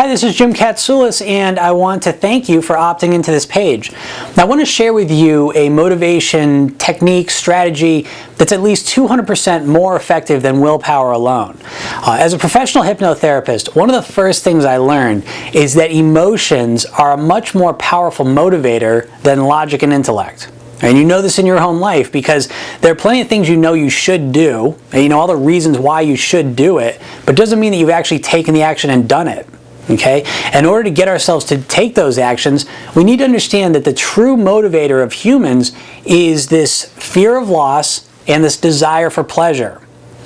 Hi, this is Jim Katsoulis, and I want to thank you for opting into this page. Now, I want to share with you a motivation technique, strategy that's at least 200% more effective than willpower alone. As a professional hypnotherapist, one of the first things I learned is that emotions are a much more powerful motivator than logic and intellect. And you know this in your own life because there are plenty of things you know you should do, and you know all the reasons why you should do it, but it doesn't mean that you've actually taken the action and done it. Okay? In order to get ourselves to take those actions, we need to understand that the true motivator of humans is this fear of loss and this desire for pleasure.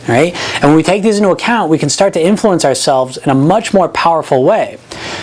Right? And when we take these into account, we can start to influence ourselves in a much more powerful way.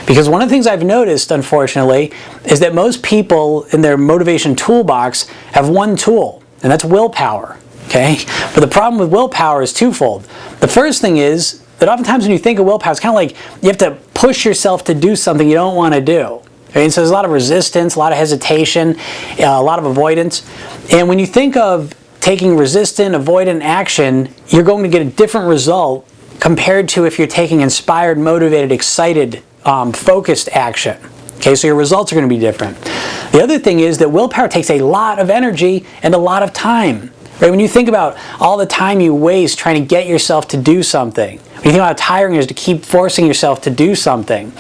Because one of the things I've noticed, unfortunately, is that most people in their motivation toolbox have one tool, and that's willpower. Okay? But the problem with willpower is twofold. The first thing is that oftentimes when you think of willpower, it's kind of like you have to push yourself to do something you don't want to do. And so there's a lot of resistance, a lot of hesitation, a lot of avoidance. And when you think of taking resistant, avoidant action, you're going to get a different result compared to if you're taking inspired, motivated, excited, focused action. Okay, so your results are going to be different. The other thing is that willpower takes a lot of energy and a lot of time. Right? When you think about all the time you waste trying to get yourself to do something, when you think about how tiring it is to keep forcing yourself to do something,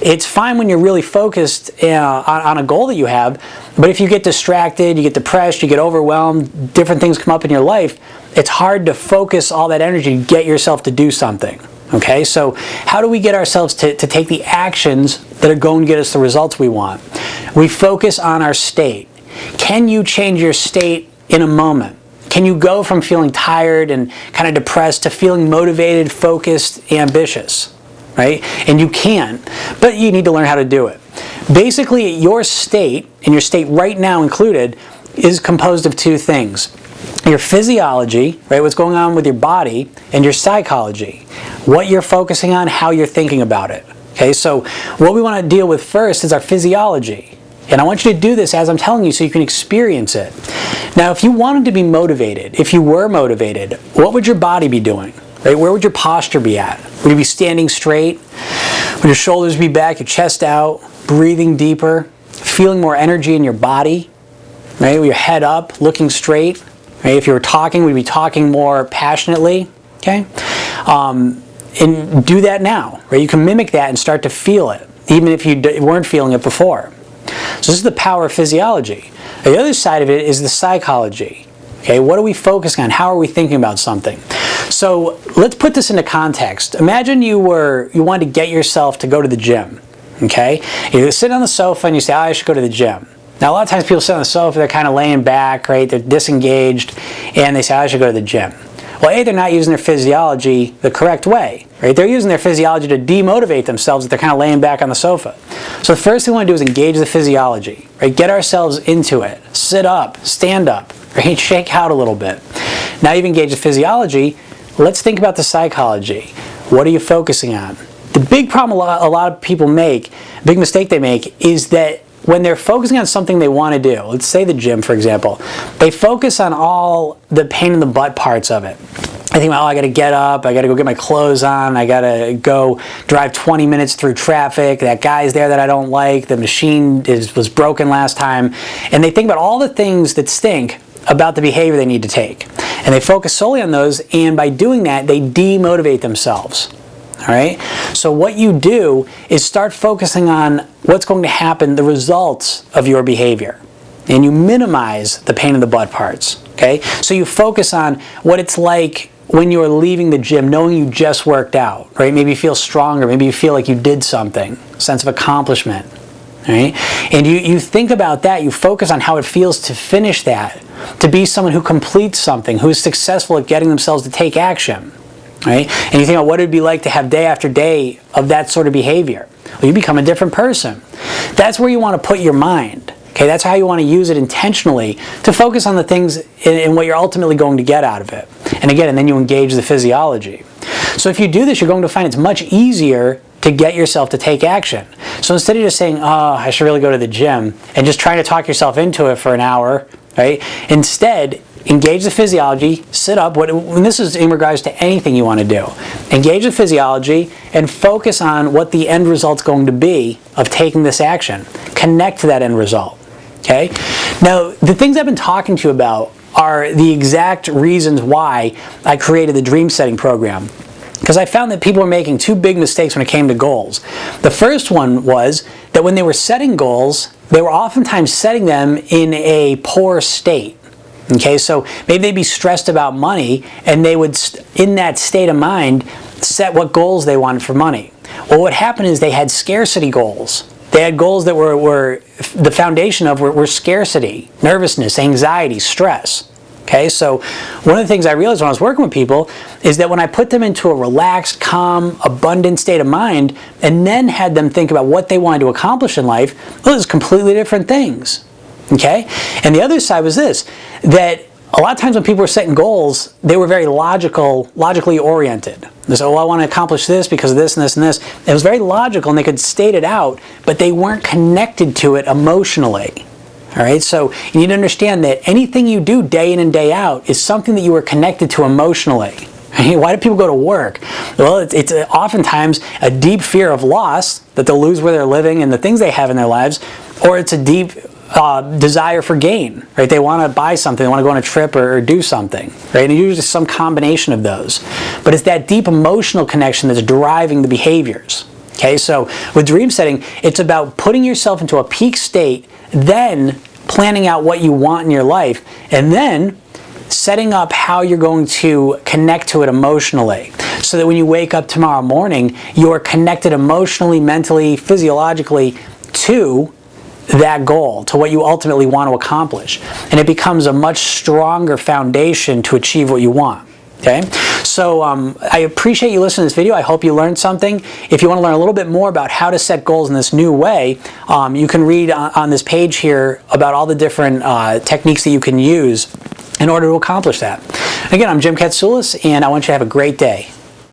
it's fine when you're really focused on a goal that you have, but if you get distracted, you get depressed, you get overwhelmed, different things come up in your life, it's hard to focus all that energy to get yourself to do something. Okay, so how do we get ourselves to take the actions that are going to get us the results we want? We focus on our state. Can you change your state in a moment? Can you go from feeling tired and kind of depressed to feeling motivated, focused, ambitious? Right? And you can, but you need to learn how to do it. Basically, your state, and your state right now included, is composed of two things. Your physiology, right, what's going on with your body, and your psychology, what you're focusing on, how you're thinking about it. Okay, so what we want to deal with first is our physiology. And I want you to do this as I'm telling you so you can experience it. Now, if you wanted to be motivated, if you were motivated, what would your body be doing? Right? Where would your posture be at? Would you be standing straight? Would your shoulders be back, your chest out, breathing deeper, feeling more energy in your body? Right? With your head up, looking straight. Right? If you were talking, would you be talking more passionately? Okay? And do that now. Right? You can mimic that and start to feel it, even if you weren't feeling it before. So this is the power of physiology. The other side of it is the psychology. Okay, what are we focusing on? How are we thinking about something? So let's put this into context. Imagine you wanted to get yourself to go to the gym. Okay, you sit on the sofa and you say, I should go to the gym. Now a lot of times people sit on the sofa, they're kind of laying back, right? They're disengaged, and they say, I should go to the gym. Well, A, they're not using their physiology the correct way, right? They're using their physiology to demotivate themselves if they're kind of laying back on the sofa. So the first thing we want to do is engage the physiology, right? Get ourselves into it. Sit up, stand up, right? Shake out a little bit. Now you've engaged the physiology, let's think about the psychology. What are you focusing on? The big problem a lot of people make, big mistake they make, is that when they're focusing on something they want to do, let's say the gym, for example, they focus on all the pain in the butt parts of it. I think, oh, I got to get up, I got to go get my clothes on, I got to go drive 20 minutes through traffic, that guy's there that I don't like, the machine was broken last time, and they think about all the things that stink about the behavior they need to take. And they focus solely on those, and by doing that, they demotivate themselves. All right? So what you do is start focusing on what's going to happen, the results of your behavior. And you minimize the pain in the butt parts. Okay? So you focus on what it's like when you're leaving the gym, knowing you just worked out. Right? Maybe you feel stronger. Maybe you feel like you did something. Sense of accomplishment. Right? And you think about that. You focus on how it feels to finish that. To be someone who completes something. Who is successful at getting themselves to take action. Right? And you think about what it would be like to have day after day of that sort of behavior. Well, you become a different person. That's where you want to put your mind. Okay, that's how you want to use it intentionally to focus on the things in what you're ultimately going to get out of it. And again, and then you engage the physiology. So if you do this, you're going to find it's much easier to get yourself to take action. So instead of just saying, oh, I should really go to the gym, and just trying to talk yourself into it for an hour, right? Instead, engage the physiology, sit up, and this is in regards to anything you want to do. Engage the physiology and focus on what the end result's going to be of taking this action. Connect to that end result. Okay? Now, the things I've been talking to you about are the exact reasons why I created the dream setting program. Because I found that people were making two big mistakes when it came to goals. The first one was that when they were setting goals, they were oftentimes setting them in a poor state. Okay, so maybe they'd be stressed about money, and they would, in that state of mind, set what goals they wanted for money. Well, what happened is they had scarcity goals. They had goals that were the foundation of were scarcity, nervousness, anxiety, stress. Okay, so one of the things I realized when I was working with people is that when I put them into a relaxed, calm, abundant state of mind, and then had them think about what they wanted to accomplish in life, well, it was completely different things. Okay? And the other side was this, that a lot of times when people were setting goals, they were very logically oriented. They said, well, I want to accomplish this because of this and this and this. It was very logical, and they could state it out, but they weren't connected to it emotionally. All right, so you need to understand that anything you do day in and day out is something that you are connected to emotionally. Why do people go to work? Well, it's oftentimes a deep fear of loss, that they'll lose where they're living and the things they have in their lives, or it's a deep desire for gain, right? They want to buy something, they want to go on a trip or do something, right? And usually some combination of those. But it's that deep emotional connection that's driving the behaviors. Okay, so with dream setting, it's about putting yourself into a peak state, then planning out what you want in your life, and then setting up how you're going to connect to it emotionally, so that when you wake up tomorrow morning, you're connected emotionally, mentally, physiologically to that goal, to what you ultimately want to accomplish. And it becomes a much stronger foundation to achieve what you want. Okay, so I appreciate you listening to this video. I hope you learned something. If you want to learn a little bit more about how to set goals in this new way, you can read on this page here about all the different techniques that you can use in order to accomplish that. Again, I'm Jim Katsoulis, and I want you to have a great day.